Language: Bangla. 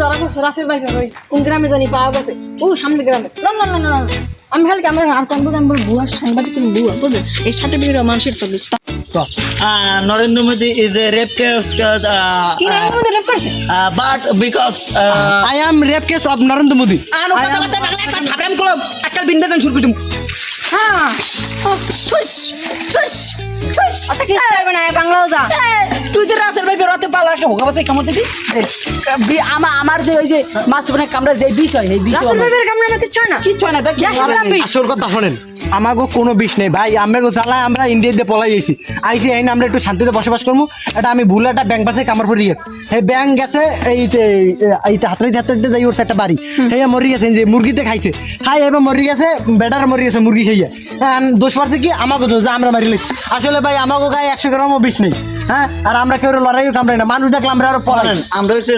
ধরা পড়ছে রাসেল ভাই ওই কোন গ্রামে জানি পাওয়া গেছে ও সামনে গ্রামে না আমি খালি আমার আর কোন বুঝান বল বুয়া সাংবাদিক তুমি বুয়া বুঝলেন এই সার্টিফিকেট মানুষের তো list Narendra Modi is a rape case, কি নাম মধ্যে রেপ করছে but because I am rape case of Narendra Modi. আনো কথা কথা বাংলা একটা থাবরাম করলাম আজকাল বিন্দাজন শুরু করছুম হ্যাঁ ঠুস ঠুস ঠুস আচ্ছা কি করবে না বাংলাও যা তুই তো রাতের ভাই বেরোতে পারলো একটা হোকা বাসে কামড় দিবি আমার যে ওই যে মাস্টার মানে কামড়া যে বিষয় এই বিষয় রাসেল ভাইয়ের কামড়ে না কিছু না কিচ্ছু হয় না দেখ আসল কথা শোনেন আমাকে কোনো বিষ নেই ভাই আমাকে জ্বালায় আমরা ইন্ডিয়াতে পলাই গেছি আইসি এই আমরা একটু শান্তিতে বসবাস করবো এটা আমি ভুলে একটা ব্যাংক পাশে কামড় পড়ে গেছে এই ব্যাংক গেছে এইতে হাতড়াইতে যাই ওর একটা বাড়ি এই মরি গেছে যে মুরগিতে খাইছে খাই এবার মরি গেছে বেটার মরি গেছে মুরগি খাইয়া দোষ পারছে কি আমাকে দোষ আমরা মারি লেছি আসলে ভাই আমাকে গায়ে 100 গ্রামও বিষ নেই হ্যাঁ আর আমরা কেউ লড়াইও কামড়াই না মানুষ দেখলে আমরা আরো পলাই আমরা হচ্ছে